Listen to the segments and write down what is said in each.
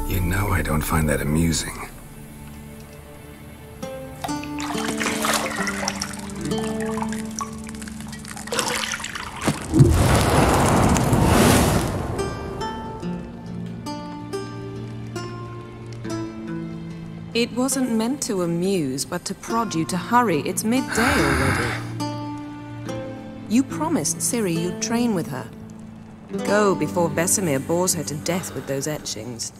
You know I don't find that amusing. It wasn't meant to amuse, but to prod you to hurry. It's midday already. You promised Ciri you'd train with her. Go before Vesemir bores her to death with those etchings.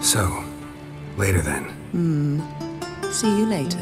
So, later then. See you later.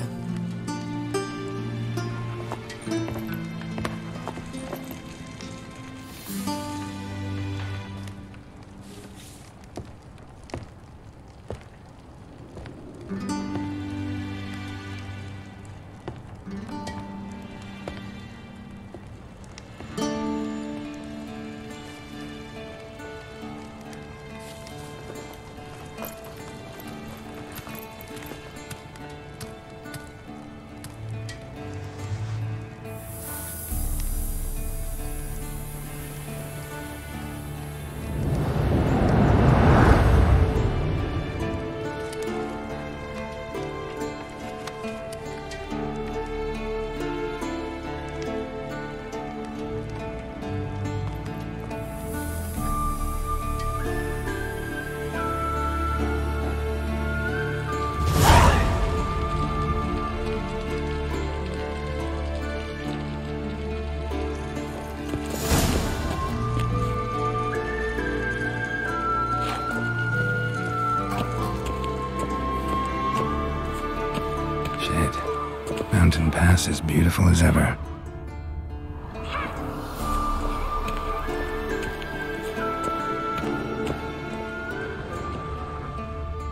Mountain Pass as beautiful as ever.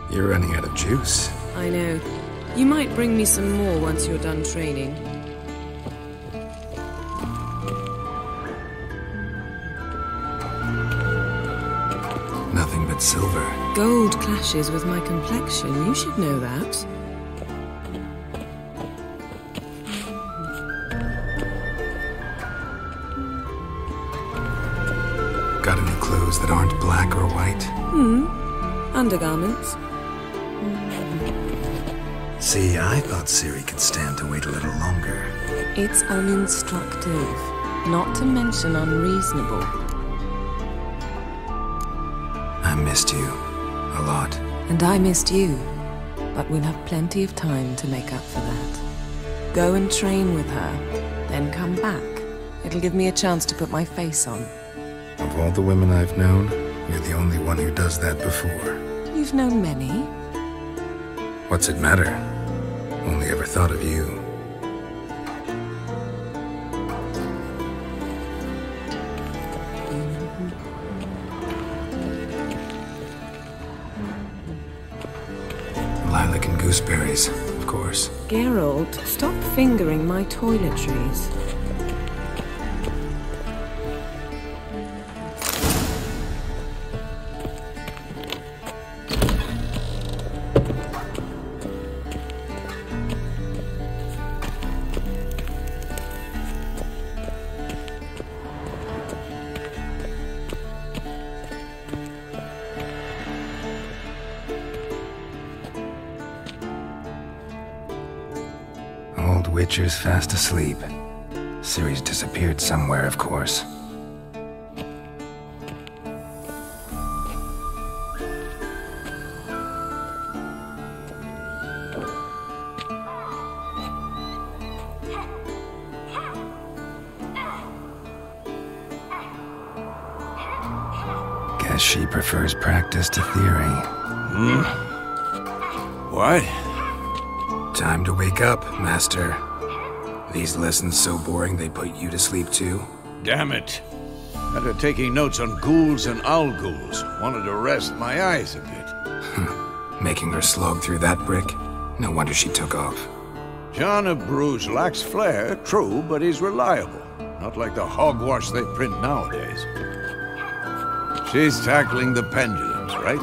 You're running out of juice. I know. You might bring me some more once you're done training. Nothing but silver. Gold clashes with my complexion. You should know that. Got any clothes that aren't black or white? Undergarments. See, I thought Ciri could stand to wait a little longer. It's uninstructive, not to mention unreasonable. I missed you a lot. And I missed you, but we'll have plenty of time to make up for that. Go and train with her, then come back. It'll give me a chance to put my face on. Of all the women I've known, you're the only one who does that before. You've known many. What's it matter? Only ever thought of you. Lilac and gooseberries, of course. Geralt, stop fingering my toiletries. Old Witcher's fast asleep. Ciri's disappeared somewhere, of course. Guess she prefers practice to theory. What? Time to wake up, Master. These lessons so boring they put you to sleep too? Damn it. After taking notes on ghouls and owl ghouls, wanted to rest my eyes a bit. Making her slog through that brick? No wonder she took off. John of Bruges lacks flair, true, but he's reliable. Not like the hogwash they print nowadays. She's tackling the pendulums, right?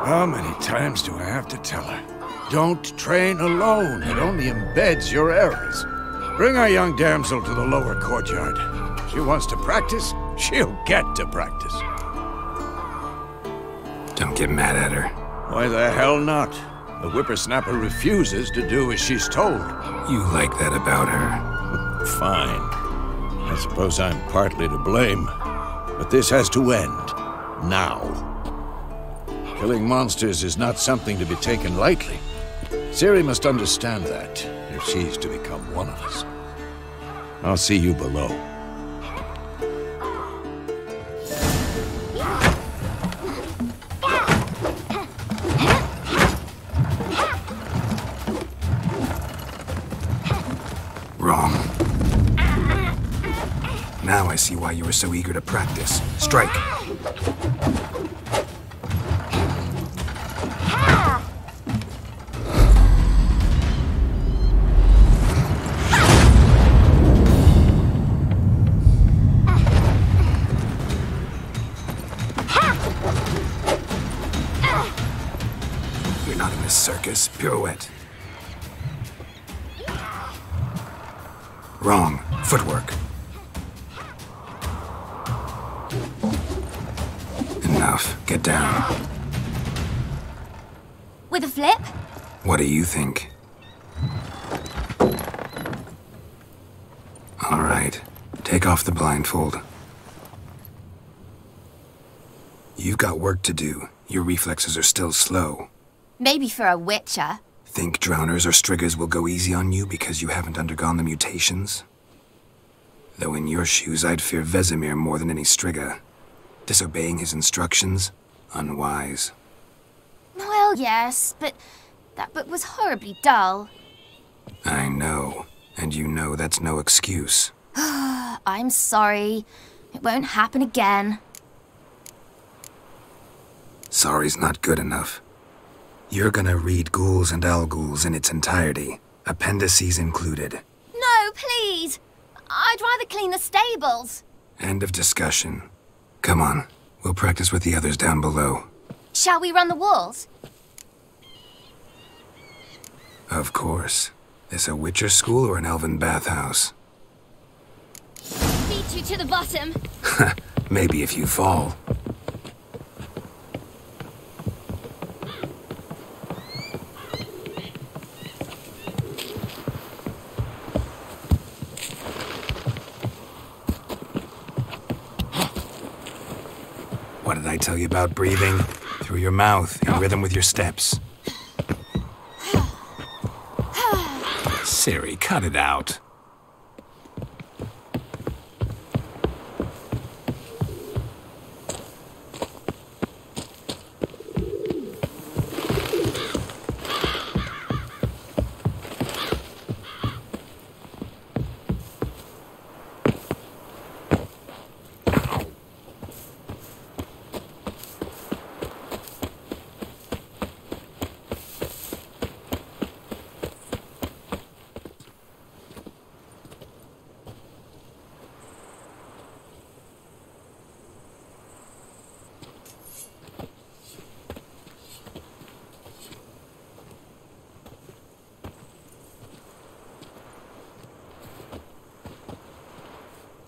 How many times do I have to tell her? Don't train alone. It only embeds your errors. Bring our young damsel to the lower courtyard. She wants to practice, she'll get to practice. Don't get mad at her. Why the hell not? The whippersnapper refuses to do as she's told. You like that about her. Fine. I suppose I'm partly to blame. But this has to end. Now. Killing monsters is not something to be taken lightly. Ciri must understand that, if she's to become one of us. I'll see you below. Wrong. Now I see why you were so eager to practice. Strike. You're not in this circus. Pirouette. Wrong. Footwork. Enough. Get down. With a flip? What do you think? All right. Take off the blindfold. You've got work to do. Your reflexes are still slow. Maybe for a witcher. Think drowners or striggers will go easy on you because you haven't undergone the mutations? Though in your shoes, I'd fear Vesemir more than any strigger. Disobeying his instructions? Unwise. Well, yes, but that book was horribly dull. I know. And you know that's no excuse. I'm sorry. It won't happen again. Sorry's not good enough. You're gonna read Ghouls and Alghouls in its entirety, appendices included. No, please! I'd rather clean the stables. End of discussion. Come on, we'll practice with the others down below. Shall we run the walls? Of course. This a Witcher school or an elven bathhouse? Beat you to the bottom. Maybe if you fall. What did I tell you about breathing? Through your mouth, in rhythm with your steps. Ciri, cut it out.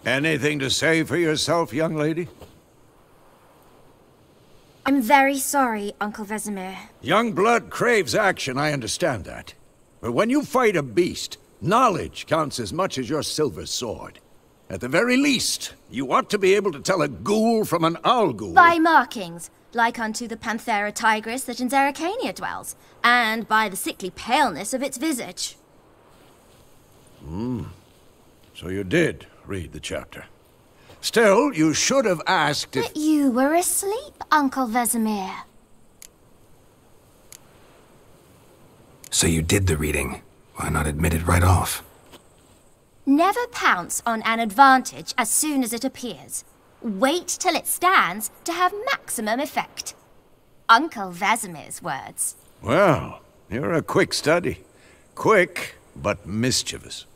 Anything to say for yourself, young lady? I'm very sorry, Uncle Vesemir. Young blood craves action, I understand that. But when you fight a beast, knowledge counts as much as your silver sword. At the very least, you ought to be able to tell a ghoul from an Alghoul. By markings, like unto the Panthera tigris that in Zerrikania dwells, and by the sickly paleness of its visage. So you did read the chapter. Still, you should have asked if... But you were asleep, Uncle Vesemir. So you did the reading. Why not admit it right off? Never pounce on an advantage as soon as it appears. Wait till it stands to have maximum effect. Uncle Vesemir's words. Well, you're a quick study. Quick, but mischievous.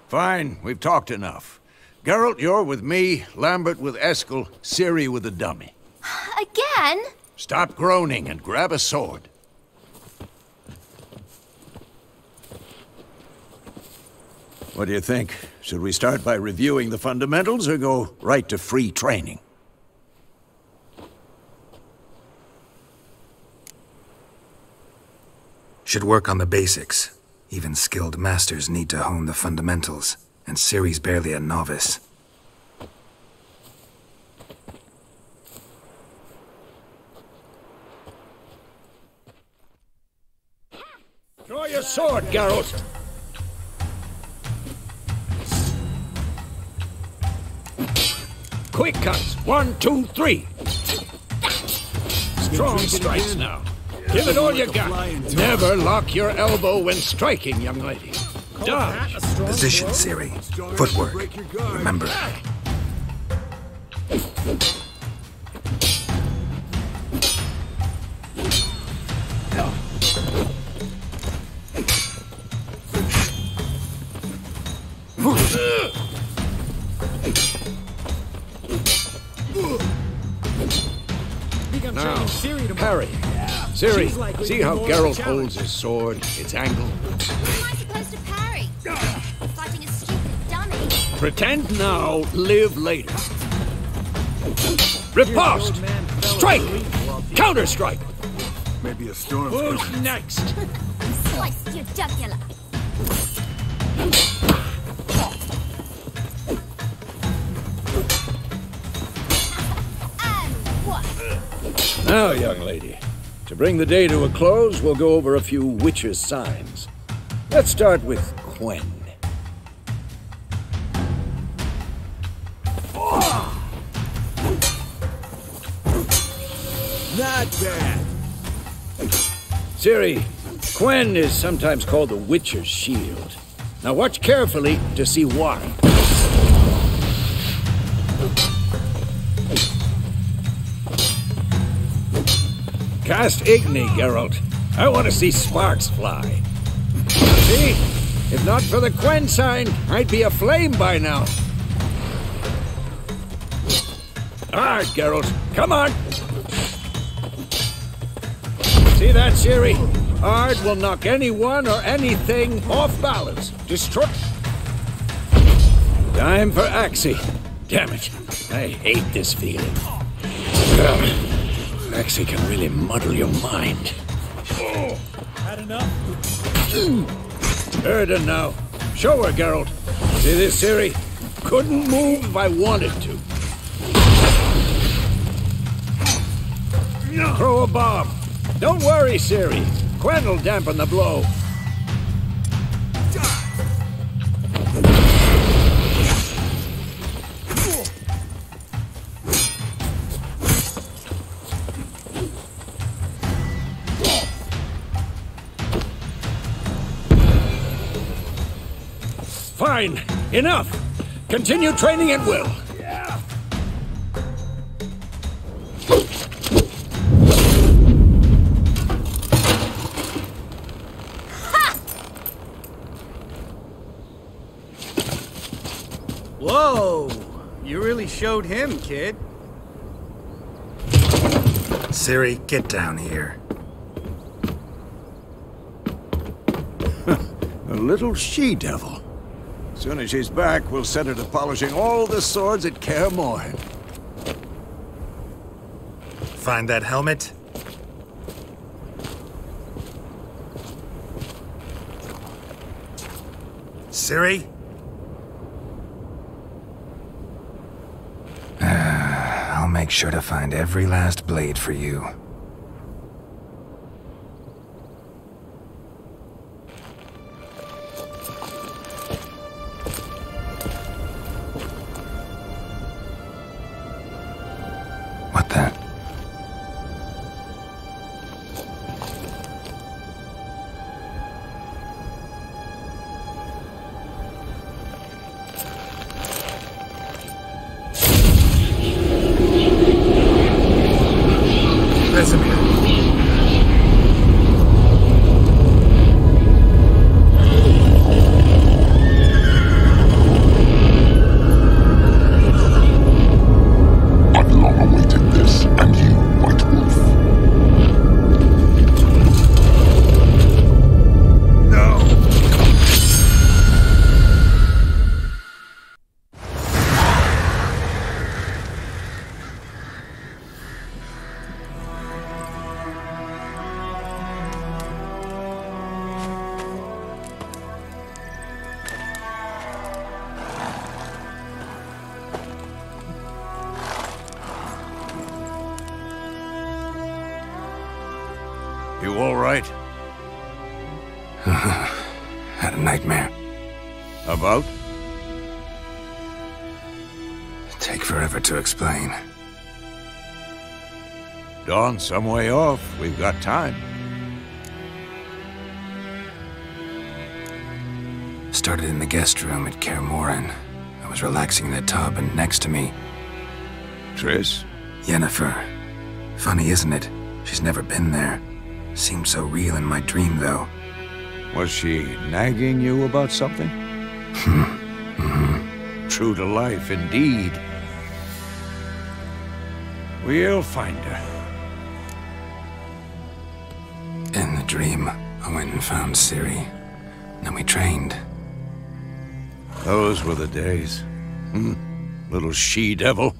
Fine, we've talked enough. Geralt, you're with me, Lambert with Eskel, Ciri with the dummy. Again? Stop groaning and grab a sword. What do you think? Should we start by reviewing the fundamentals or go right to free training? Should work on the basics. Even skilled masters need to hone the fundamentals, and Ciri's barely a novice. Draw your sword, Geralt! Quick cuts! 1, 2, 3! Strong strikes now. Give it all you got. Never lock your elbow when striking, young lady. Dodge. Position, Ciri. Footwork. Remember. Now, parry. Ciri, see how Geralt holds his sword, its angle? How am I supposed to parry? Fighting a stupid dummy. Pretend now, live later. Riposte! Strike! Counter-strike! Maybe a storm. Who's next? Slice your jugular. And what? Now, young lady, to bring the day to a close, we'll go over a few witches' signs. Let's start with Quen. Not bad. Ciri, Quen is sometimes called the Witcher's Shield. Now watch carefully to see why. Cast Igni, Geralt. I want to see sparks fly. See? If not for the Quen sign, I'd be aflame by now. Alright, Geralt. Come on! See that, Ciri? Ard will knock anyone or anything off balance. Destroy... Time for Axie. Damn it. I hate this feeling. Axie can really muddle your mind. Had enough? Erden now. Show her, Geralt. See this, Ciri? Couldn't move if I wanted to. Throw a bomb. Don't worry, Ciri. Quen will dampen the blow. Fine. Enough. Continue training at will. Whoa! You really showed him, kid. Ciri, get down here. A little she-devil. Soon as she's back, we'll set her to polishing all the swords at Kaer Morhen. Find that helmet? Ciri? I'll make sure to find every last blade for you. What the? right? Had a nightmare. About? Take forever to explain. Dawn's some way off. We've got time. Started in the guest room at Kaer Morhen. I was relaxing in the tub, and next to me, Triss? Yennefer. Funny, isn't it? She's never been there. Seemed so real in my dream, though. Was she nagging you about something? True to life, indeed. We'll find her. In the dream, I went and found Ciri. Then we trained. Those were the days. Little she-devil.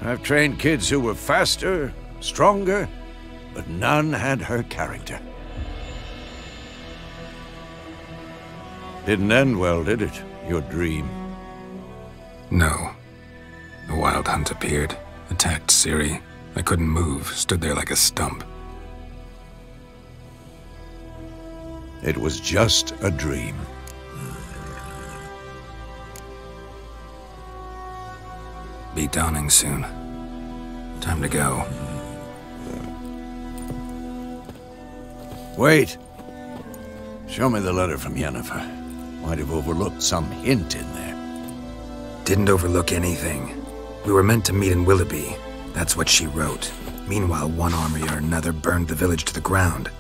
I've trained kids who were faster, stronger, but none had her character. Didn't end well, did it? Your dream? No. The Wild Hunt appeared, attacked Ciri. I couldn't move, stood there like a stump. It was just a dream. Be dawning soon. Time to go. Wait. Show me the letter from Yennefer. Might have overlooked some hint in there. Didn't overlook anything. We were meant to meet in Willoughby. That's what she wrote. Meanwhile, one army or another burned the village to the ground.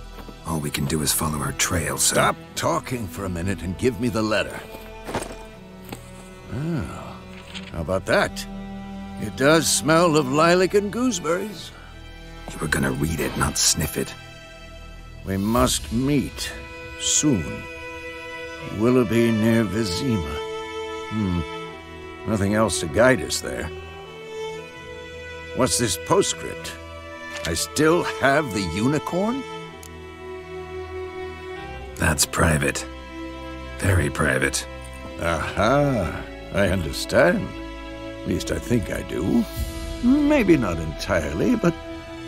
All we can do is follow her trail, so... Stop talking for a minute and give me the letter. Oh, how about that? It does smell of lilac and gooseberries. You were gonna read it, not sniff it. We must meet. Soon. Willoughby near Vizima. Nothing else to guide us there. What's this postscript? I still have the unicorn? That's private. Very private. Aha, I understand. At least I think I do. Maybe not entirely, but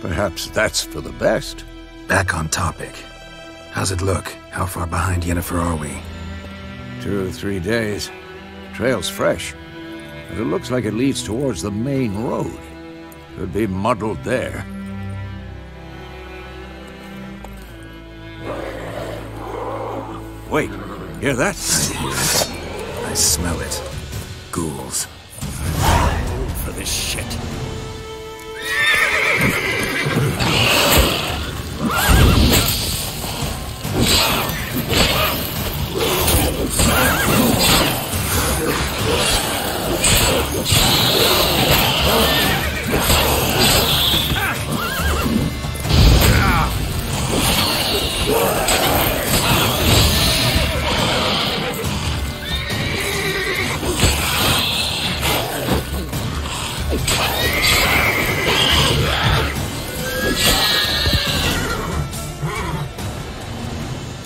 perhaps that's for the best. Back on topic. How's it look? How far behind Yennefer are we? 2 or 3 days. Trail's fresh, but it looks like it leads towards the main road. Could be muddled there. Wait, hear that? I smell it. Ghouls. For this shit.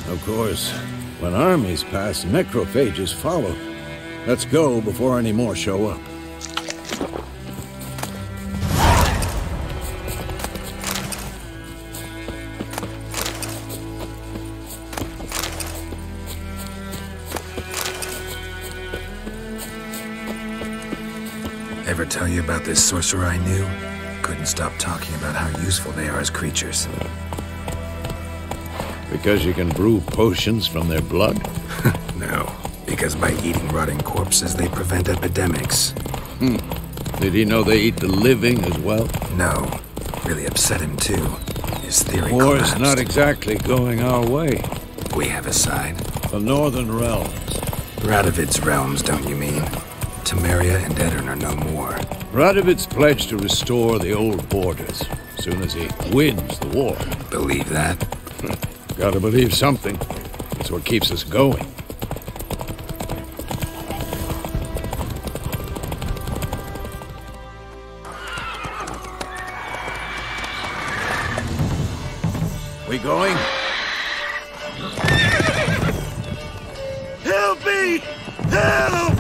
Of course, when armies pass, necrophages follow. Let's go before any more show up. Ever tell you about this sorcerer I knew? Couldn't stop talking about how useful they are as creatures. Because you can brew potions from their blood? No, because by eating rotting corpses, they prevent epidemics. Did he know they eat the living as well? No. Really upset him, too. His theory War's collapsed. not exactly going our way. We have a side. The Northern Realms. Radovid's realms, don't you mean? Temeria and Edirn are no more. Radovid's pledged to restore the old borders as soon as he wins the war. Believe that? Gotta believe something. It's what keeps us going. We going? Help me! Help!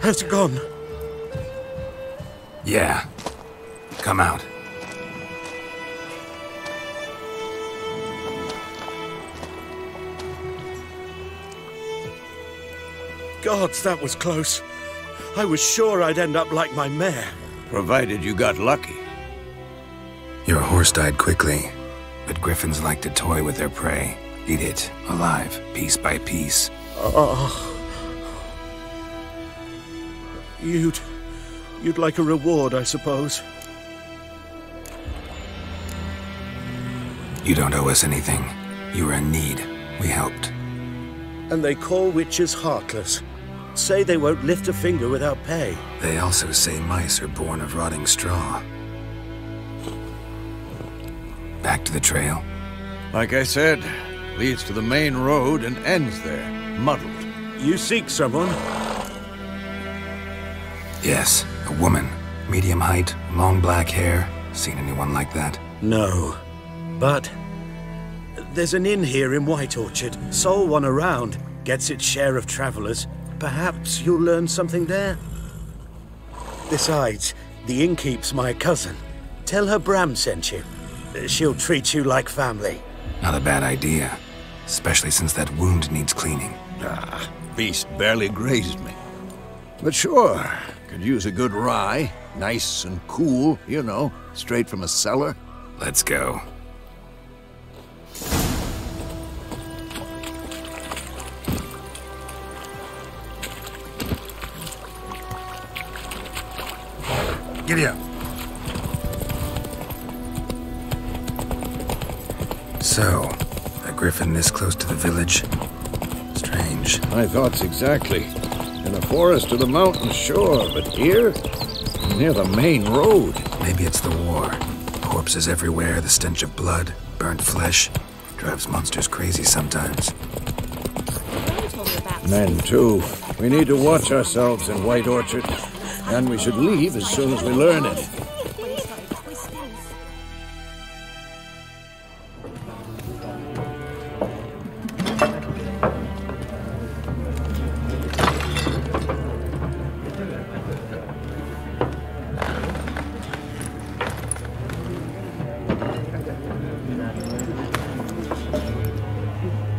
Has it gone? Yeah. Come out. Gods, that was close. I was sure I'd end up like my mare. Provided you got lucky. Your horse died quickly, but griffins like to toy with their prey. Eat it, alive, piece by piece. You'd like a reward, I suppose. You don't owe us anything. You were in need. We helped. And they call witches heartless. Say they won't lift a finger without pay. They also say mice are born of rotting straw. Back to the trail? Like I said, leads to the main road and ends there, muddled. You seek someone? Yes, a woman. Medium height, long black hair. Seen anyone like that? No. But there's an inn here in White Orchard. Sole one around. Gets its share of travelers. Perhaps you'll learn something there? Besides, the innkeep's my cousin. Tell her Bram sent you. She'll treat you like family. Not a bad idea. Especially since that wound needs cleaning. Beast barely grazed me. But sure, could use a good rye. Nice and cool, you know, straight from a cellar. Let's go. Giddy up. So, a griffin this close to the village? Strange. My thoughts exactly. In a forest to the mountain, sure, but here? Near the main road. Maybe it's the war. Corpses everywhere, the stench of blood, burnt flesh. Drives monsters crazy sometimes. Men, too. We need to watch ourselves in White Orchard. And we should leave as soon as we learn it.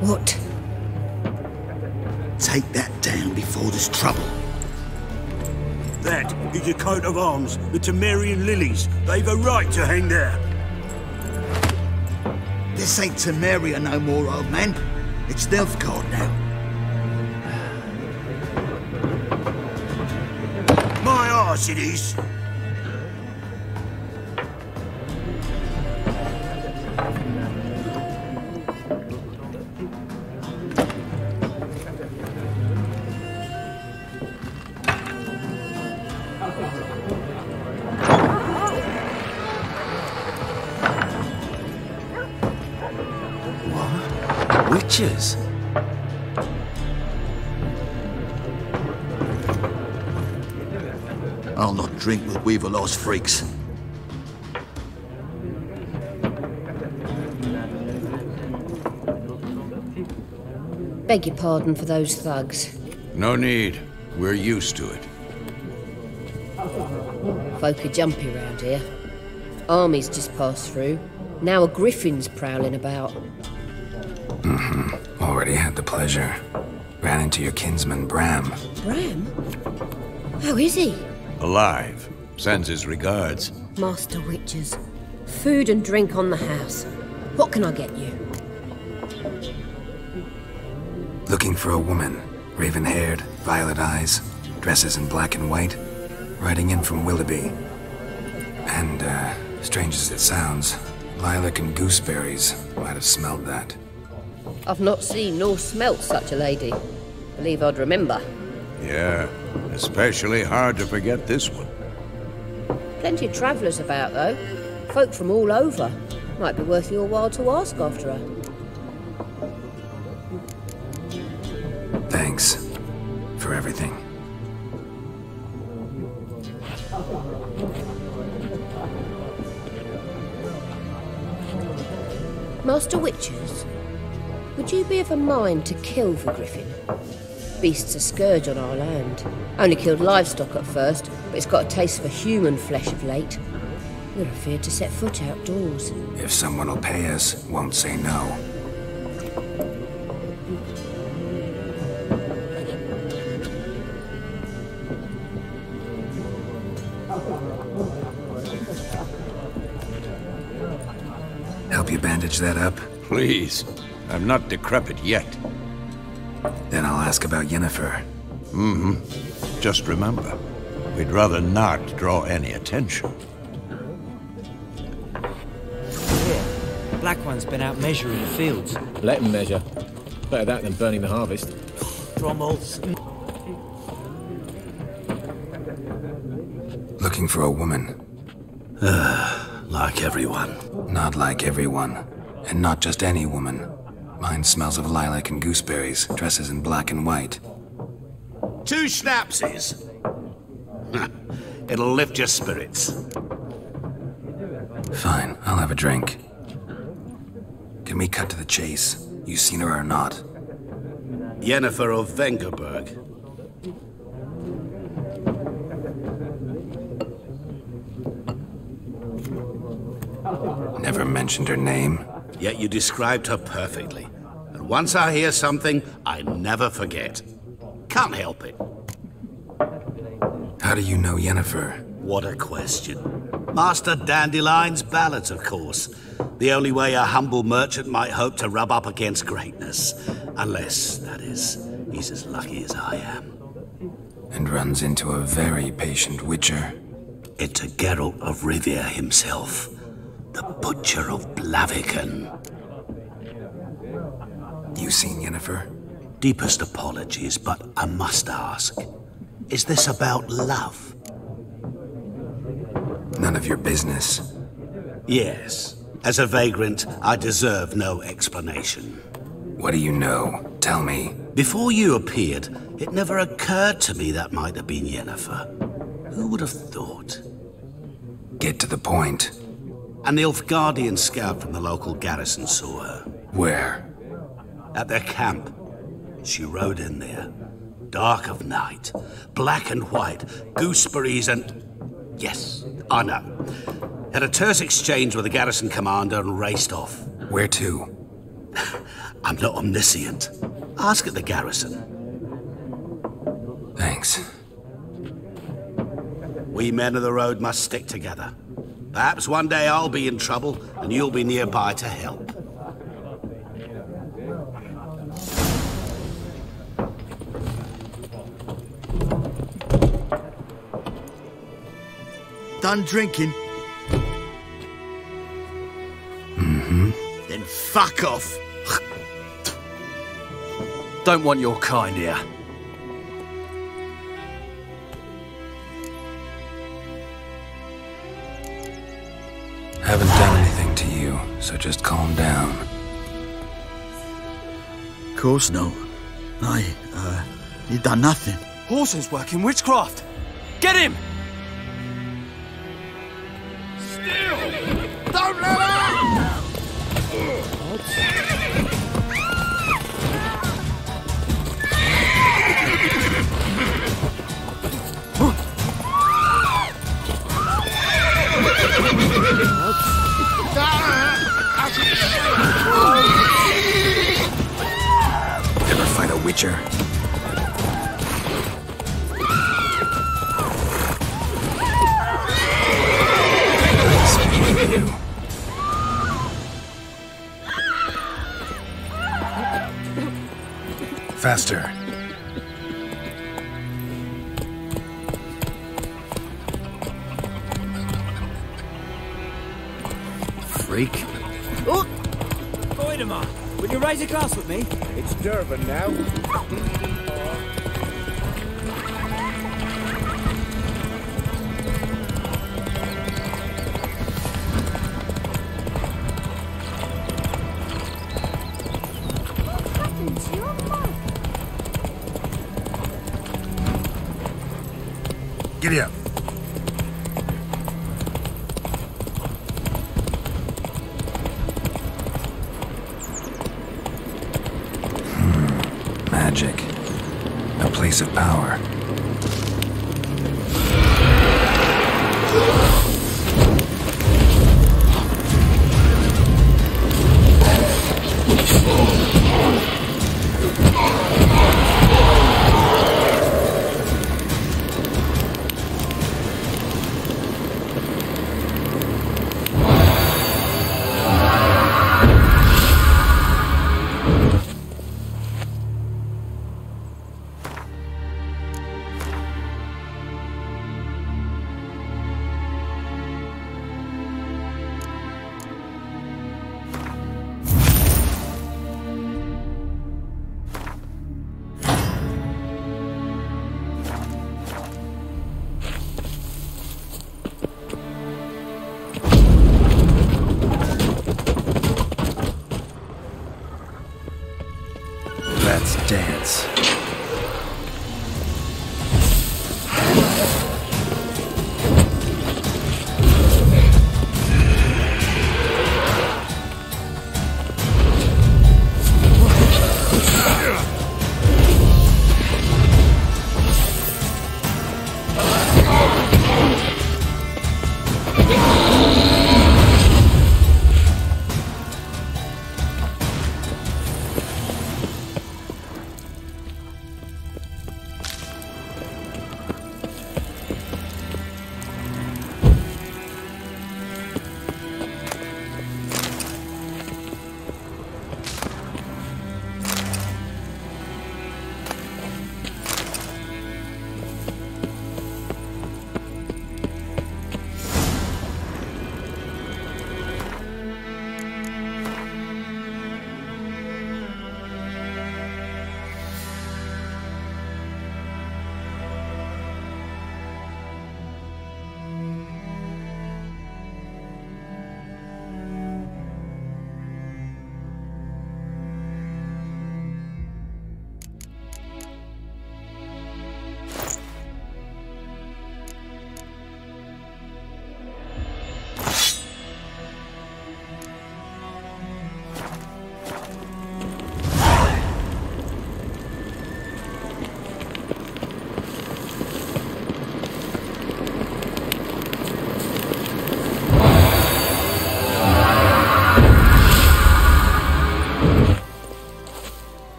What? Take that down before there's trouble. That is your coat of arms, the Temerian lilies. They've a right to hang there. This ain't Temeria no more, old man. It's Nilfgaard now. My arse it is. Witches? I'll not drink with Weaverlaw's freaks. Beg your pardon for those thugs. No need. We're used to it. Folk are jumpy round here. Armies just passed through. Now a griffin's prowling about. Already had the pleasure. Ran into your kinsman, Bram. Bram? How is he? Alive. Sends his regards. Master Witches. Food and drink on the house. What can I get you? Looking for a woman. Raven-haired, violet eyes, dresses in black and white. Riding in from Willoughby. And, strange as it sounds, lilac and gooseberries might have smelled that. I've not seen nor smelt such a lady. Believe I'd remember. Yeah, especially hard to forget this one. Plenty of travellers about, though. Folk from all over. Might be worth your while to ask after her. Thanks for everything. Master Witches, would you be of a mind to kill the griffin? beast's a scourge on our land. Only killed livestock at first, but it's got a taste for human flesh of late. We're afraid to set foot outdoors. If someone will pay us, won't say no. Help you bandage that up? Please. I'm not decrepit yet. Then I'll ask about Yennefer. Just remember, we'd rather not draw any attention. Black One's been out measuring the fields. Let him measure. Better that than burning the harvest. Drommels. Looking for a woman. Like everyone. Not like everyone. And not just any woman. Mine smells of lilac and gooseberries, dresses in black and white. 2 schnapsies. It'll lift your spirits. Fine, I'll have a drink. Can we cut to the chase? You seen her or not? Yennefer of Vengerberg. Never mentioned her name. Yet you described her perfectly. And once I hear something, I never forget. Can't help it. How do you know Yennefer? What a question. Master Dandelion's ballads, of course. The only way a humble merchant might hope to rub up against greatness. Unless, that is, he's as lucky as I am. And runs into a very patient witcher. It's a Geralt of Rivia himself. The Butcher of Blaviken. You seen Yennefer? Deepest apologies, but I must ask. Is this about love? None of your business. Yes. As a vagrant, I deserve no explanation. What do you know? Tell me. Before you appeared, it never occurred to me that might have been Yennefer. Who would have thought? Get to the point. An Nilfgaardian scout from the local garrison saw her. Where? At their camp. She rode in there. Dark of night. Black and white. Gooseberries and... Yes, I know. Had a terse exchange with the garrison commander and raced off. Where to? I'm not omniscient. Ask at the garrison. Thanks. We men of the road must stick together. Perhaps one day I'll be in trouble and you'll be nearby to help. Done drinking? Then fuck off. Don't want your kind here. Haven't done anything to you, so just calm down. Of course not. You done nothing. Horses working witchcraft. Get him! Don't let her! Ever fight a witcher? You. Faster. Freak. Oh! Voidemar, will you raise a glass with me? It's Durban now. Giddy up. Magic. place of power. Let's dance.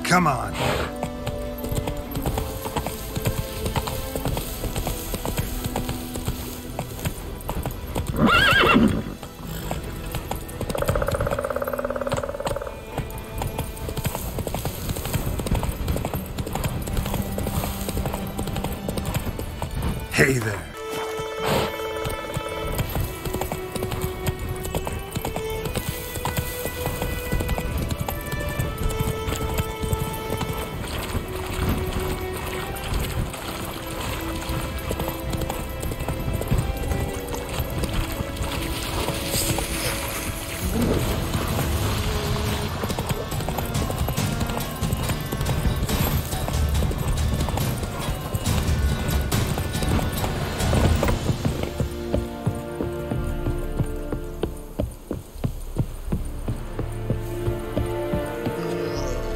Come on. Hey there.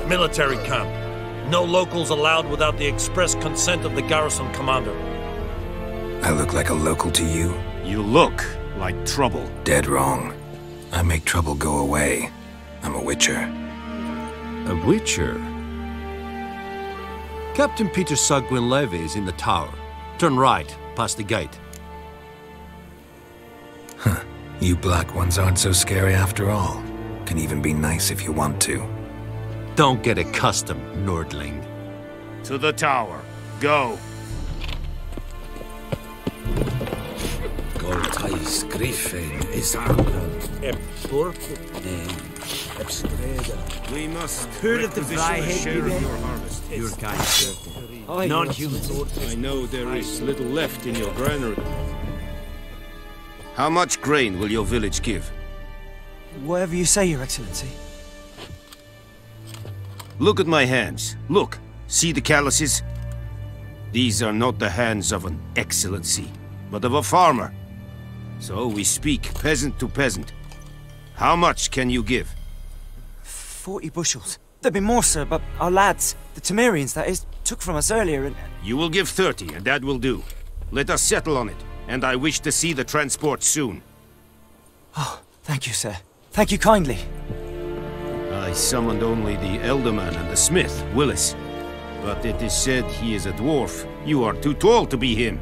Military camp. No locals allowed without the express consent of the garrison commander. I look like a local to you? You look like trouble. Dead wrong. I make trouble go away. I'm a witcher. A witcher? Captain Peter Sagwin-Levy is in the tower. Turn right, past the gate. Huh. You black ones aren't so scary after all. Can even be nice if you want to. Don't get accustomed, Nordling. To the tower. Go. Goltais Griffin is We must Heard of the share of your harvest. Your kind. Non-humans. I know there is little left in your granary. How much grain will your village give? Whatever you say, Your Excellency. Look at my hands. Look. See the calluses? These are not the hands of an excellency, but of a farmer. So we speak peasant to peasant. How much can you give? 40 bushels. There'd be more, sir, but our lads, the Temerians, that is, took from us earlier and... You will give 30, and that will do. Let us settle on it, and I wish to see the transport soon. Oh, thank you, sir. Thank you kindly. I summoned only the Elderman and the smith, Willis. But it is said he is a dwarf. You are too tall to be him.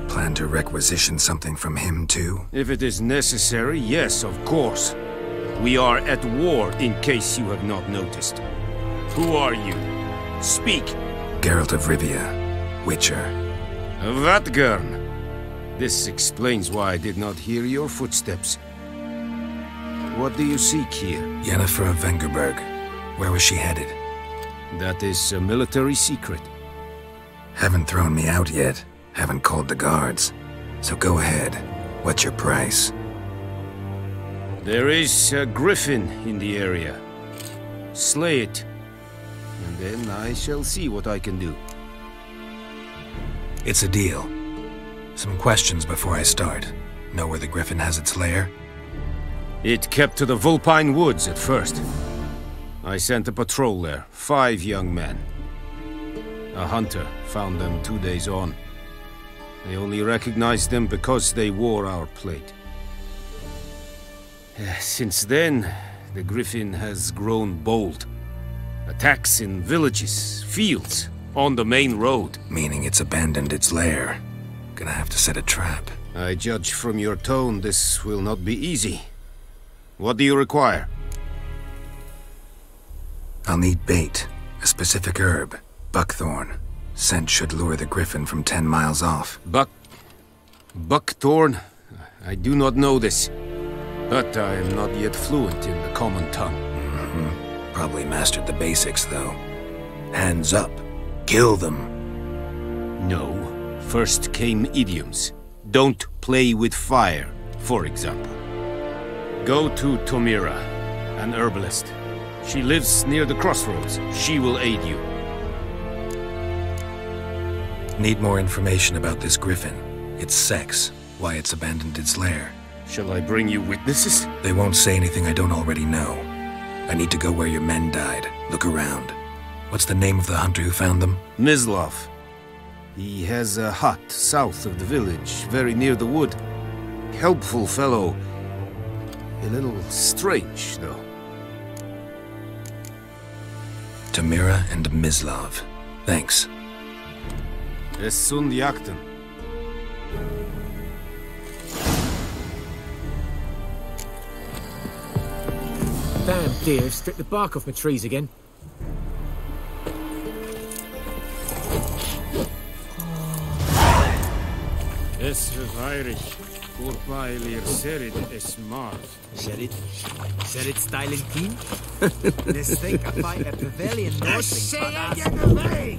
Plan to requisition something from him, too? If it is necessary, yes, of course. We are at war, in case you have not noticed. Who are you? Speak. Geralt of Rivia, Witcher. Vatgern. This explains why I did not hear your footsteps. What do you seek here? Yennefer of Vengerberg. Where was she headed? That is a military secret. Haven't thrown me out yet. Haven't called the guards. So go ahead. What's your price? There is a griffin in the area. Slay it. And then I shall see what I can do. It's a deal. Some questions before I start. Know where the griffin has its lair? It kept to the Vulpine Woods at first. I sent a patrol there, 5 young men. A hunter found them 2 days on. They only recognized them because they wore our plate. Since then, the griffin has grown bold. Attacks in villages, fields, on the main road. Meaning it's abandoned its lair. Gonna have to set a trap. I judge from your tone this will not be easy. What do you require? I'll need bait, a specific herb, buckthorn. Scent should lure the griffin from 10 miles off. Buckthorn? I do not know this. But I am not yet fluent in the common tongue. Probably mastered the basics, though. Hands up. Kill them. No. First came idioms. Don't play with fire, for example. Go to Tomira, an herbalist. She lives near the crossroads. She will aid you. Need more information about this griffin. Its sex, why it's abandoned its lair. Shall I bring you witnesses? They won't say anything I don't already know. I need to go where your men died. Look around. What's the name of the hunter who found them? Mislav. He has a hut south of the village, very near the wood. Helpful fellow. A little strange, though. Tamira and Mislav. Thanks. Es sunt jakten. Damn deer, stripped the bark off my trees again. Es reirig. Kurpailir serid es mars. Serid? Serid styling team? Let's think I fight a pavilion nursing badass.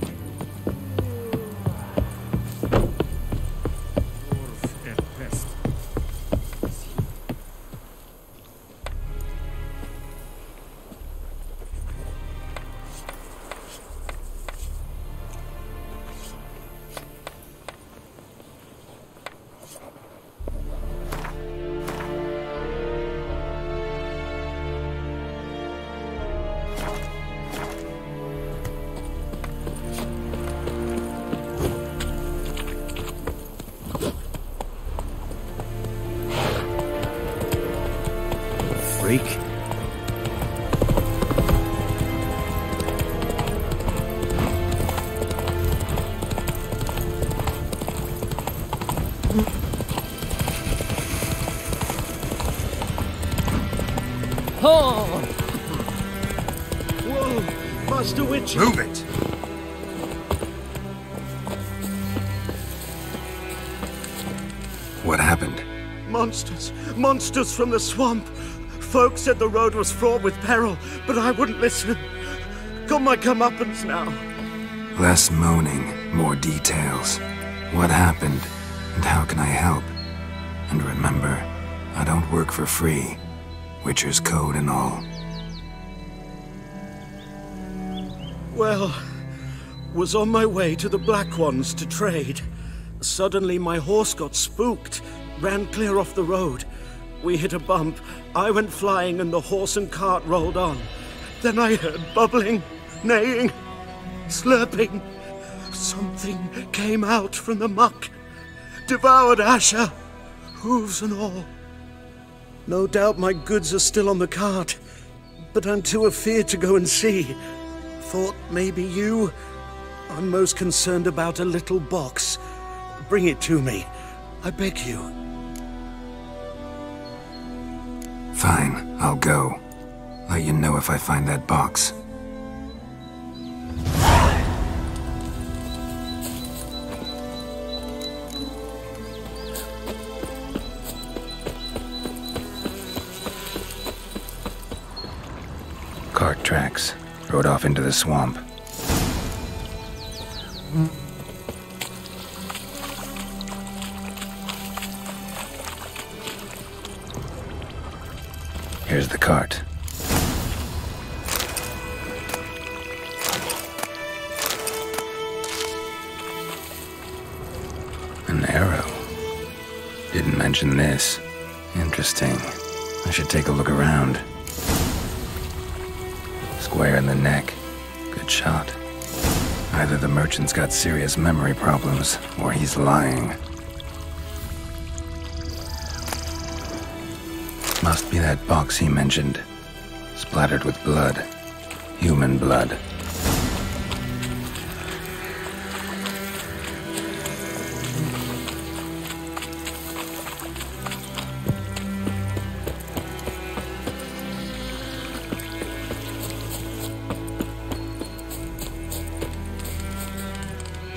Freak. Oh! Whoa! Master Witcher! Move it! What happened? Monsters! Monsters from the swamp! Folk said the road was fraught with peril, but I wouldn't listen. Got my comeuppance now. Less moaning, more details. What happened, and how can I help? And remember, I don't work for free. Witcher's code and all. Well, Was on my way to the Black Ones to trade. Suddenly my horse got spooked, ran clear off the road. We hit a bump, I went flying and the horse and cart rolled on. Then I heard bubbling, neighing, slurping. Something came out from the muck, devoured Asher, hooves and all. No doubt my goods are still on the cart, but I'm too afeard to go and see. Thought maybe you... I'm most concerned about a little box. Bring it to me, I beg you. Fine, I'll go. Let you know if I find that box. Cart tracks. Rode off into the swamp. Here's the cart. An arrow. Didn't mention this. Interesting. I should take a look around. Square in the neck. Good shot. Either the merchant's got serious memory problems, or he's lying. Must be that box he mentioned. Splattered with blood. Human blood.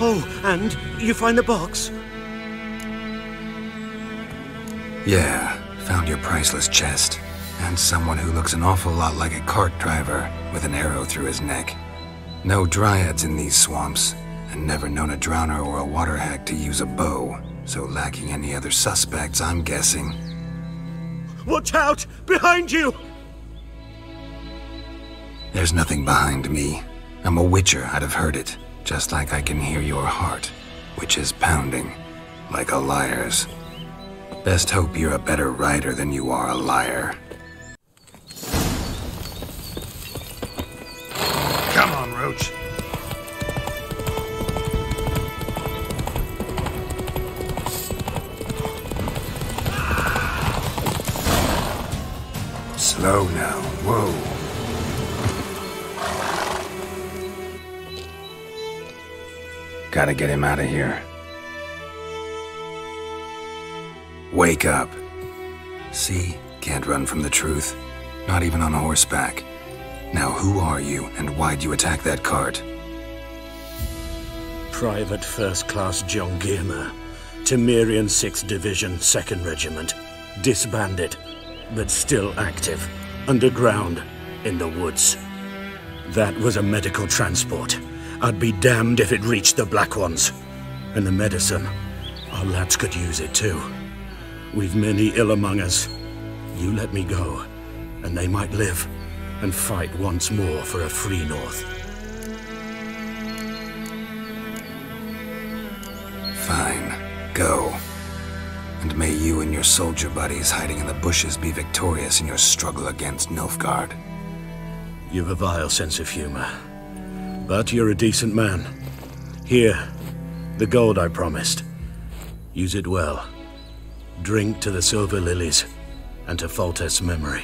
Oh, and you find the box? Yeah, found your priceless chest. And someone who looks an awful lot like a cart driver with an arrow through his neck. No dryads in these swamps, and never known a drowner or a water hag to use a bow, so lacking any other suspects, I'm guessing. Watch out! Behind you! There's nothing behind me. I'm a witcher, I'd have heard it. Just like I can hear your heart, which is pounding, like a liar's. Best hope you're a better rider than you are a liar. Come on, Roach. Slow now, whoa. Gotta get him out of here. Wake up. See? Can't run from the truth. Not even on horseback. Now who are you, and why'd you attack that cart? Private First Class John Giermer, Temerian 6th Division, 2nd Regiment. Disbanded, but still active. Underground, in the woods. That was a medical transport. I'd be damned if it reached the Black Ones. And the medicine, our lads could use it too. We've many ill among us. You let me go, and they might live, and fight once more for a free North. Fine. Go. And may you and your soldier buddies hiding in the bushes be victorious in your struggle against Nilfgaard. You've a vile sense of humor. But you're a decent man. Here, the gold I promised. Use it well. Drink to the Silver Lilies, and to Foltest's memory.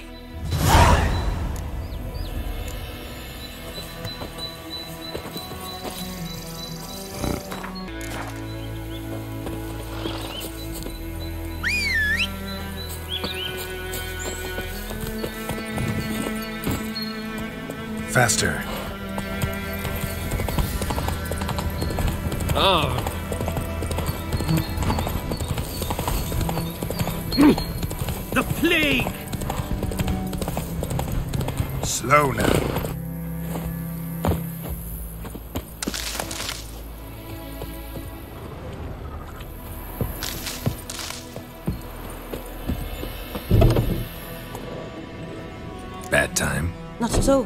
Faster. Ah. The plague! Slow now. Bad time. Not at all.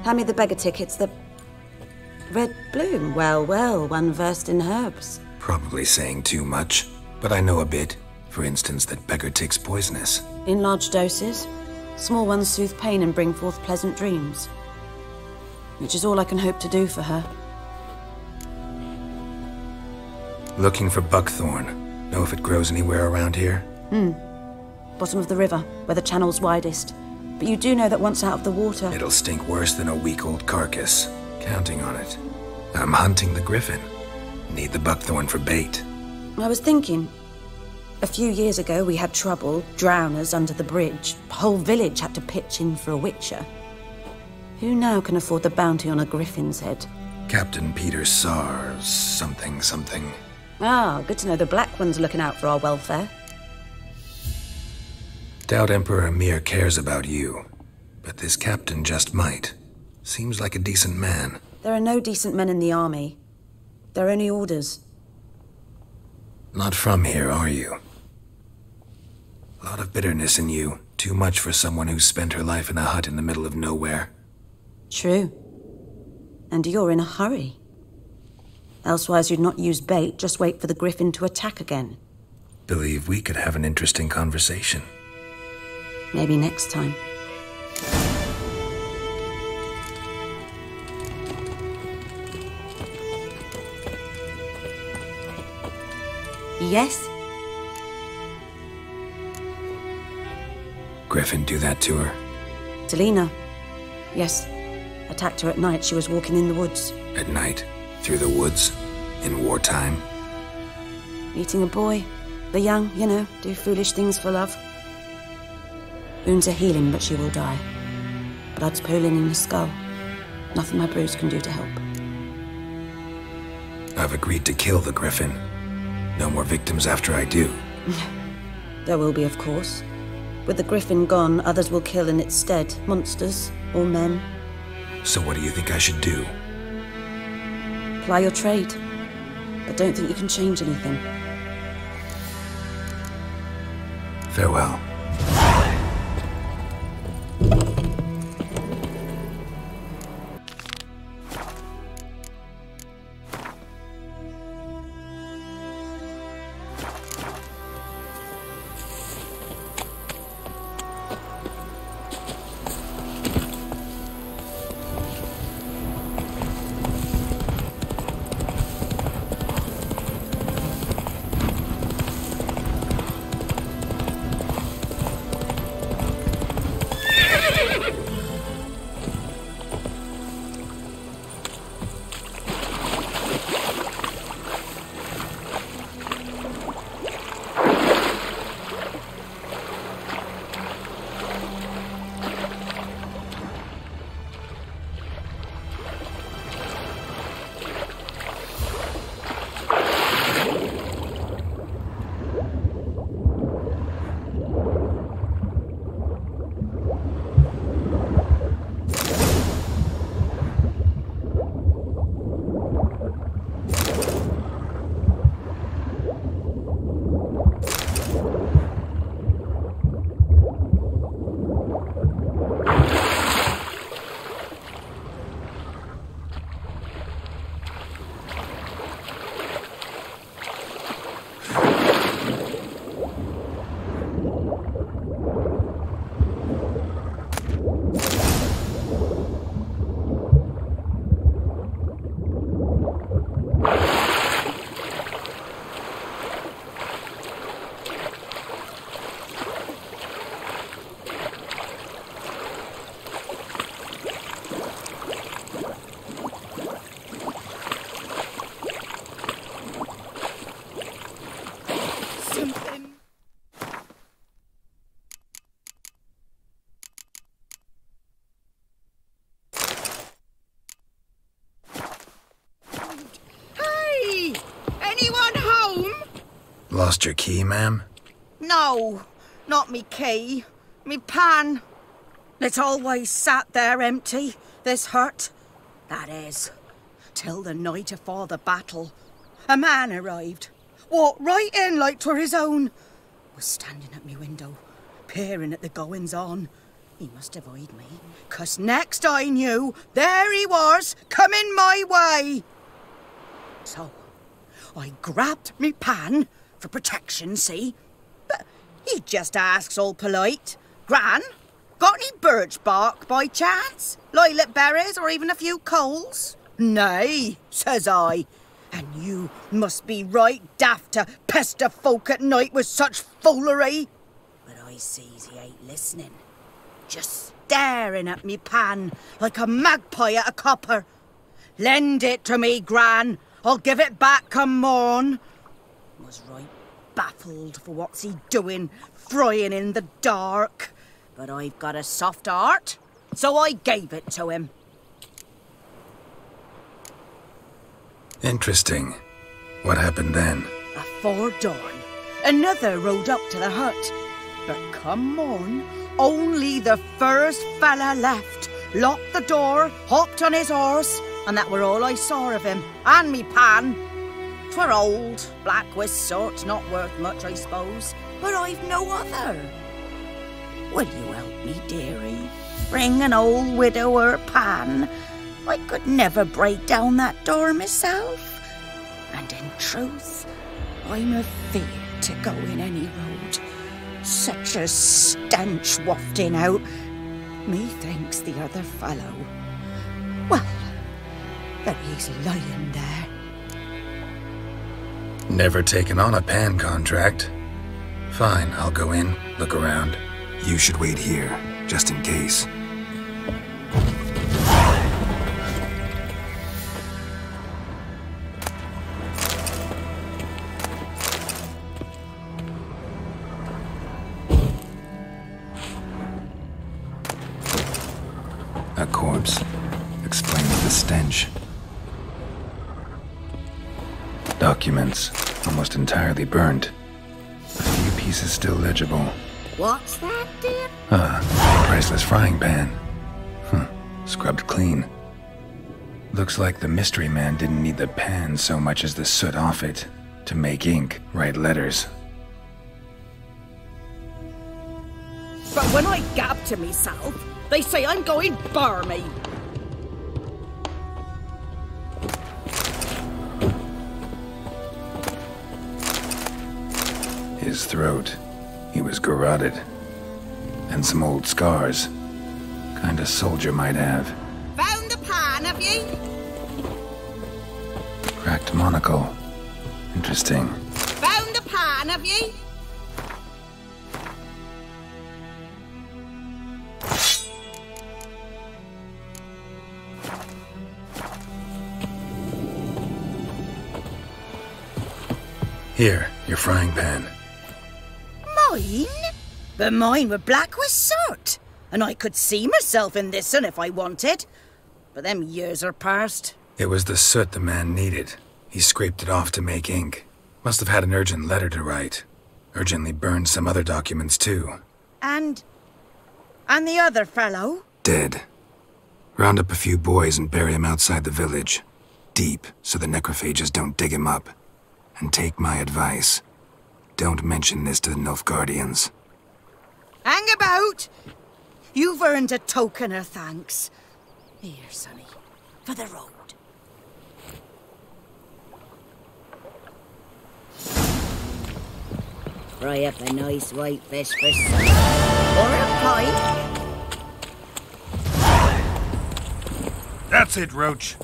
Hand me the beggar tickets, Red bloom? Well, well, one versed in herbs. Probably saying too much, but I know a bit. For instance, that beggar tick's poisonous. In large doses. Small ones soothe pain and bring forth pleasant dreams. Which is all I can hope to do for her. Looking for buckthorn. Know if it grows anywhere around here? Bottom of the river, where the channel's widest. But you do know that once out of the water... It'll stink worse than a week-old carcass. Counting on it. I'm hunting the griffin. Need the buckthorn for bait. I was thinking... A few years ago we had trouble, drowners under the bridge. The whole village had to pitch in for a witcher. Who now can afford the bounty on a griffin's head? Captain Peter Sars, something. Ah, good to know the Black One's looking out for our welfare. Doubt Emperor Emir cares about you, but this captain just might. Seems like a decent man. There are no decent men in the army. They're only orders. Not from here, are you? A lot of bitterness in you. Too much for someone who's spent her life in a hut in the middle of nowhere. True. And you're in a hurry. Elsewise you'd not use bait, just wait for the griffin to attack again. Believe we could have an interesting conversation. Maybe next time. Yes? Griffin do that to her? Selena. Yes. Attacked her at night. She was walking in the woods. At night? Through the woods? In wartime? Meeting a boy. The young, you know, do foolish things for love. Wounds are healing, but she will die. Blood's pooling in the skull. Nothing my bruise can do to help. I've agreed to kill the griffin. No more victims after I do. There will be, of course. With the griffin gone, others will kill in its stead. Monsters, or men. So what do you think I should do? Ply your trade. But don't think you can change anything. Farewell. Lost your key, ma'am? No, not me key. Me pan. It's always sat there empty, this hut. That is, till the night afore the battle. A man arrived, walked right in like 'twere his own. Was standing at me window, peering at the goings-on. He must avoid me, 'cause next I knew, there he was, coming my way. So, I grabbed me pan, for protection, see? But he just asks all polite, Gran, got any birch bark by chance? Lilac berries or even a few coals? Nay, says I. And you must be right daft to pester folk at night with such foolery. But I sees he ain't listening. Just staring at me pan like a magpie at a copper. Lend it to me, Gran. I'll give it back come morn. Was right baffled for what's he doing, frying in the dark. But I've got a soft heart, so I gave it to him. Interesting. What hafpened then? Afore dawn, another rode up to the hut. But come morn, only the first fella left, locked the door, hopped on his horse, and that were all I saw of him, and me pan. 'Twere old, black with sort, not worth much, I suppose, but I've no other. Will you help me, dearie? Bring an old widower pan. I could never break down that door myself. And in truth, I'm afeard to go in any road. Such a stench wafting out. Methinks the other fellow, well, that he's lying there. Never taken on a pan contract. Fine, I'll go in, look around. You should wait here, just in case. A corpse. Explains the stench. Documents, almost entirely burned. A few pieces still legible. What's that, dear? Priceless frying pan. Scrubbed clean. Looks like the mystery man didn't need the pan so much as the soot off it to make ink, write letters. But when I gab to myself, they say I'm going barmy. His throat. He was garroted. And some old scars. Kinda soldier might have. Found the pan, have you? Cracked monocle. Interesting. Found the pan, have you? Here, your frying pan. Mine? But mine were black with soot, and I could see myself in this one if I wanted. But them years are past. It was the soot the man needed. He scraped it off to make ink. Must have had an urgent letter to write. Urgently burned some other documents too. And the other fellow? Dead. Round up a few boys and bury him outside the village. Deep, so the necrophages don't dig him up. And take my advice. Don't mention this to the Nilfgaardians. Hang about! You've earned a token of thanks. Here, sonny, for the road. Fry up a nice white fish for supper. Or a pie. That's it, Roach.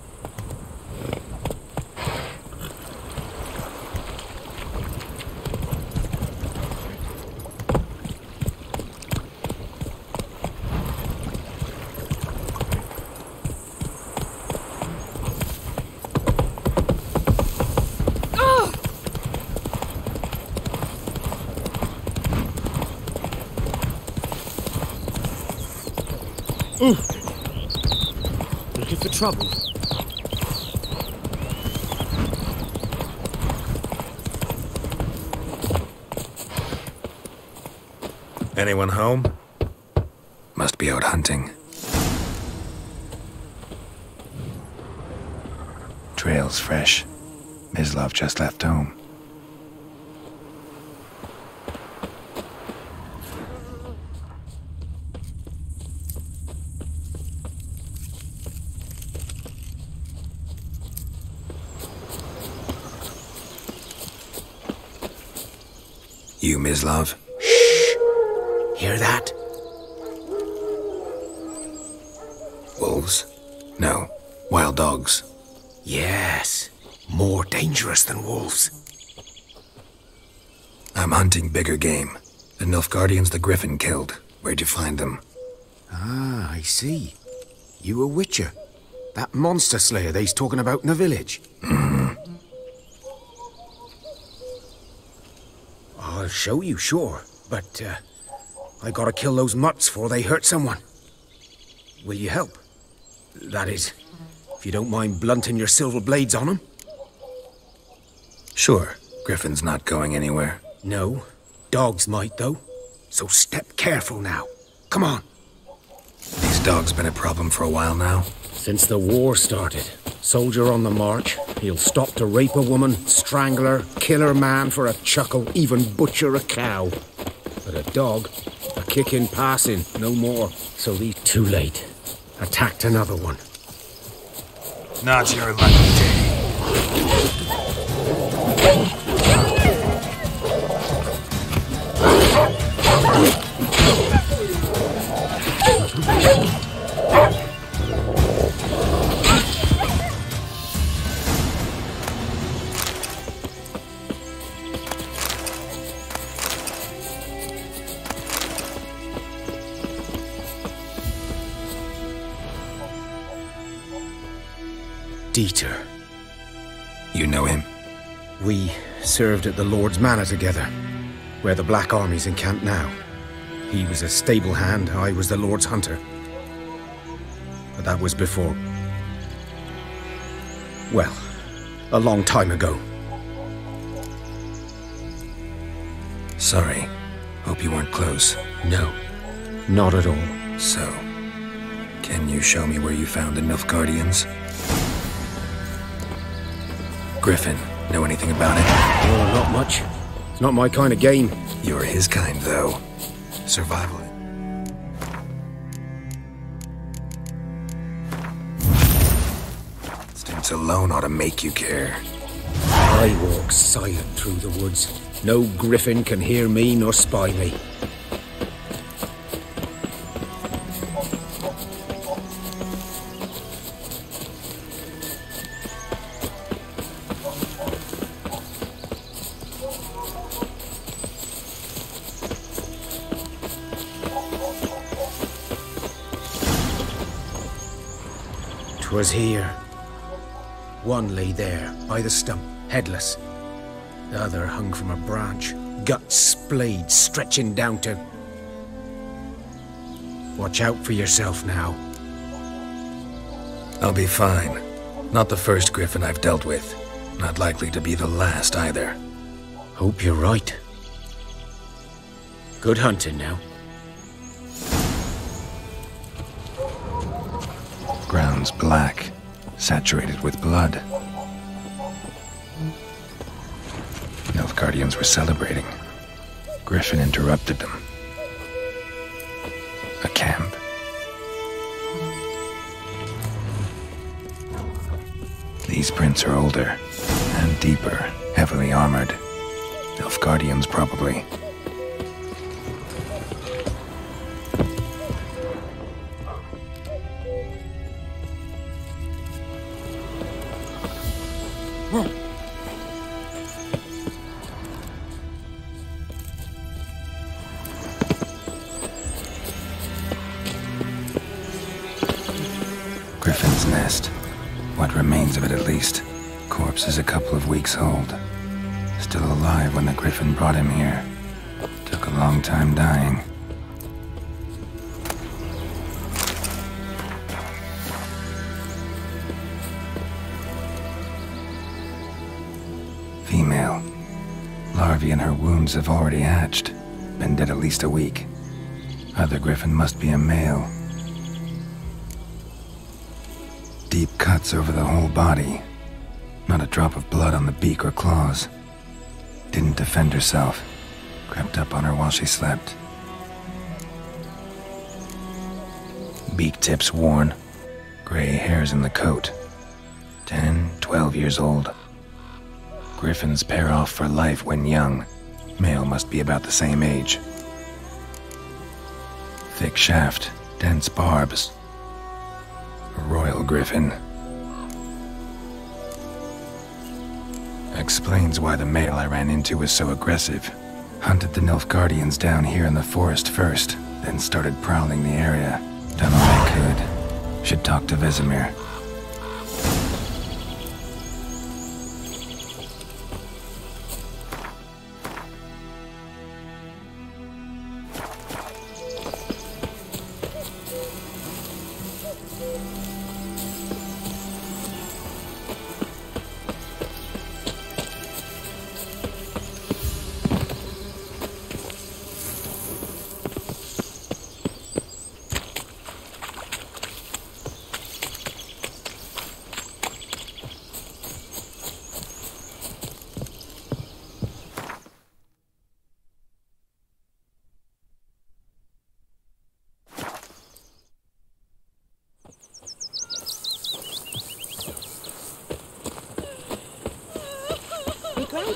Looking for trouble. Anyone home? Must be out hunting. Trail's fresh. Mislov just left home. you, Mislav? Shh! Hear that? Wolves? No, wild dogs. Yes, more dangerous than wolves. I'm hunting bigger game. The Nilfgaardians the Griffin killed. Where'd you find them? Ah, I see. You a witcher. That monster slayer they's talking about in the village. I'll show you, sure. But, I gotta kill those mutts before they hurt someone. Will you help? That is, if you don't mind blunting your silver blades on them. Sure. Griffin's not going anywhere. No. Dogs might, though. So step careful now. Come on. These dogs been a problem for a while now? Since the war started. Soldier on the march. He'll stop to rape a woman, strangle her, kill her man for a chuckle, even butcher a cow. But a dog, a kick in passing, no more. So these too late. Attacked another one. Not your lucky day. Dieter. You know him? We served at the Lord's Manor together, where the Black Army's encamped now. He was a stable hand, I was the Lord's hunter. But that was before... well, a long time ago. Sorry. Hope you weren't close. No, not at all. So, can you show me where you found the Nilfgaardians? Griffin, know anything about it? Oh, not much. It's not my kind of game. You're his kind, though. Survival. Stints alone ought to make you care. I walk silent through the woods. No griffin can hear me nor spy me. 'Twas here. One lay there, by the stump, headless. The other hung from a branch, guts splayed, stretching down to... Watch out for yourself now. I'll be fine. Not the first griffin I've dealt with. Not likely to be the last, either. Hope you're right. Good hunting now. Ground's black, saturated with blood. Nilfgaardians were celebrating. Griffin interrupted them. A camp. These prints are older and deeper, heavily armored. Nilfgaardians, probably. Griffin's nest. What remains of it, at least. Corpse is a couple of weeks old. Still alive when the griffin brought him here. Took a long time dying. Female. Larvae in her wounds have already hatched. Been dead at least a week. Other griffin must be a male. Deep cuts over the whole body. Not a drop of blood on the beak or claws. Didn't defend herself. Crept up on her while she slept. Beak tips worn. Gray hairs in the coat. 10, 12 years old. Griffins pair off for life when young. Male must be about the same age. Thick shaft, dense barbs. A royal griffin. Explains why the male I ran into was so aggressive. Hunted the Nilfgaardians down here in the forest first, then started prowling the area. Done all I could. Should talk to Vesemir.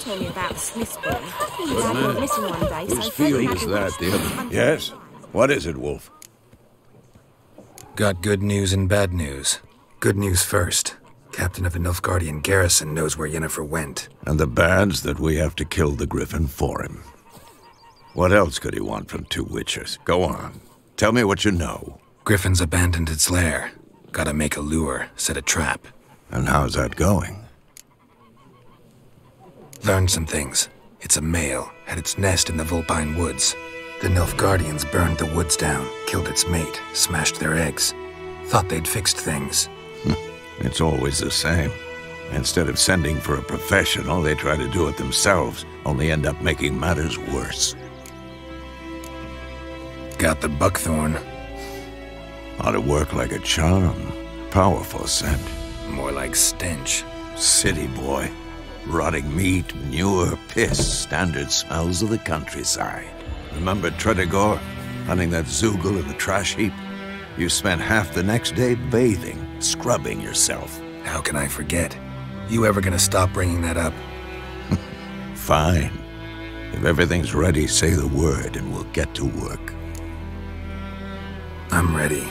Told me about the Smith's boy. His dad went missing one day, Whose field is that? The other? Yes? What is it, Wolf? Got good news and bad news. Good news first. Captain of the Nilfgaardian garrison knows where Yennefer went. And the bad's that we have to kill the Griffin for him. What else could he want from two witchers? Go on. Tell me what you know. Griffin's abandoned its lair. Gotta make a lure, set a trap. And how's that going? Learned some things. It's a male, had its nest in the Vulpine Woods. The Nilfgaardians burned the woods down, killed its mate, smashed their eggs. Thought they'd fixed things. It's always the same. Instead of sending for a professional, they try to do it themselves, only end up making matters worse. Got the buckthorn. Ought to work like a charm. Powerful scent. More like stench. City boy. Rotting meat, manure, piss, standard smells of the countryside. Remember Tredegor, hunting that Zoogle in the trash heap? You spent half the next day bathing, scrubbing yourself. How can I forget? You ever gonna stop bringing that up? Fine. If everything's ready, say the word and we'll get to work. I'm ready.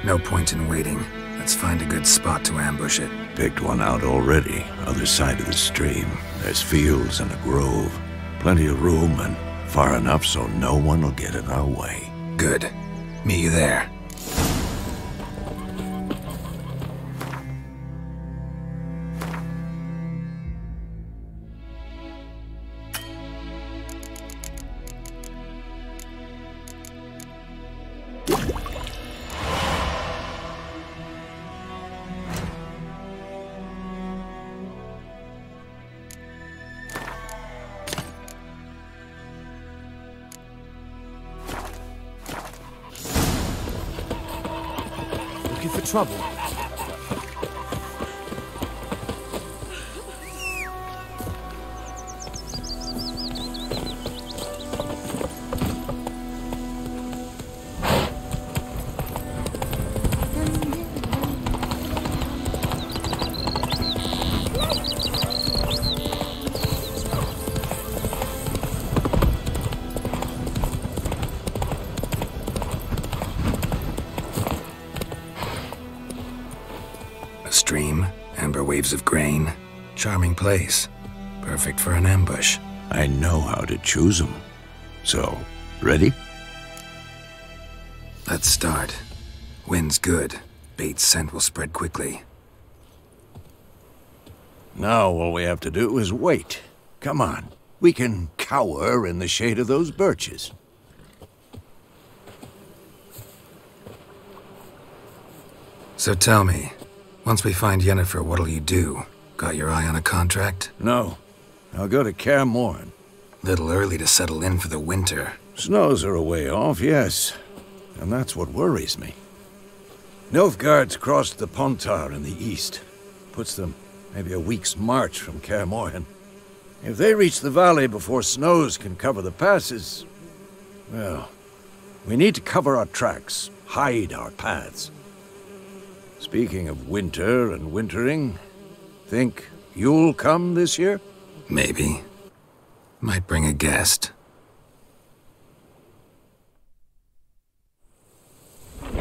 No point in waiting. Let's find a good spot to ambush it. Picked one out already, other side of the stream. There's fields and a grove. Plenty of room and far enough so no one will get in our way. Good. Meet you there. For trouble. Stream, amber waves of grain. Charming place. Perfect for an ambush. I know how to choose them. So, ready? Let's start. Wind's good. Bait's scent will spread quickly. Now all we have to do is wait. Come on. We can cower in the shade of those birches. So tell me, once we find Yennefer, what'll you do? Got your eye on a contract? No. I'll go to Kaer Morhen. Little early to settle in for the winter. Snows are a way off, yes. And that's what worries me. Nilfgaard's crossed the Pontar in the east. Puts them maybe a week's march from Kaer Morhen. If they reach the valley before snows can cover the passes, well, we need to cover our tracks, hide our paths. Speaking of winter and wintering, think you'll come this year? Maybe. Might bring a guest. Hear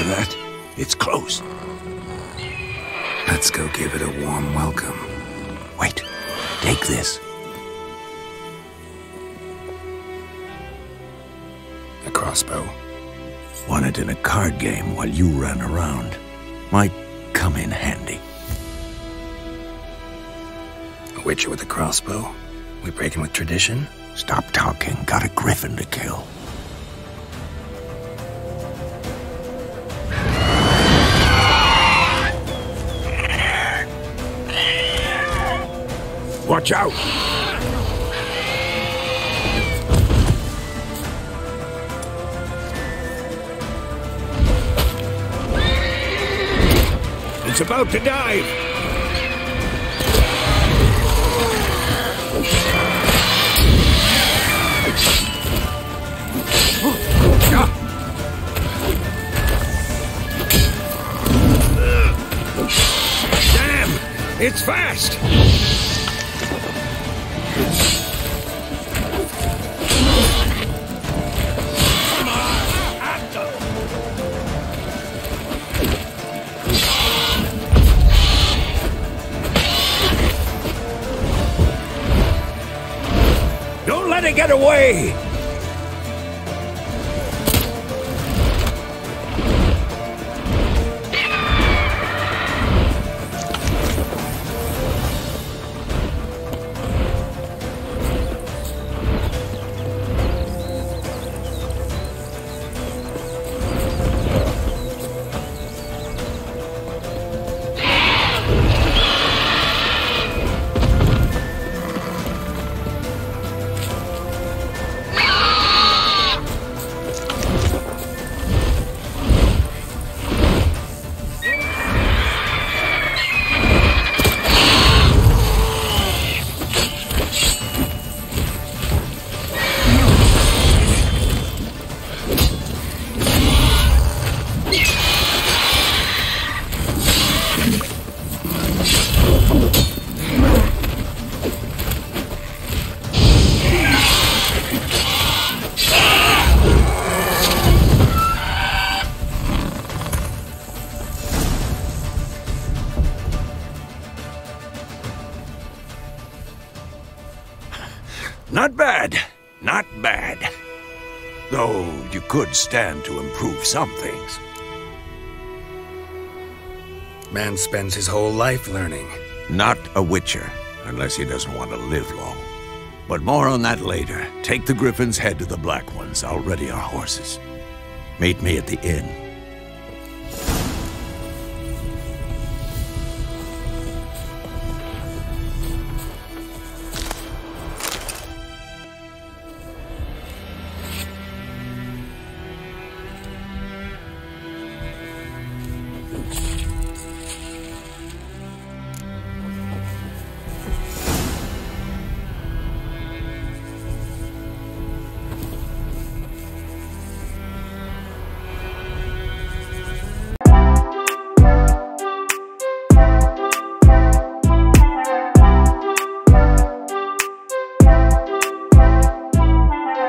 that? It's close. Let's go give it a warm welcome. Wait, take this. A crossbow. Won it in a card game while you ran around. Might come in handy. A witcher with a crossbow? We breaking with tradition? Stop talking. Got a griffin to kill. Watch out! It's about to dive! Damn! It's fast! Don't let it get away! Not bad. Not bad. Though you could stand to improve some things. Man spends his whole life learning. Not a witcher, unless he doesn't want to live long. But more on that later. Take the griffin's head to the Black Ones. I'll ready our horses. Meet me at the inn.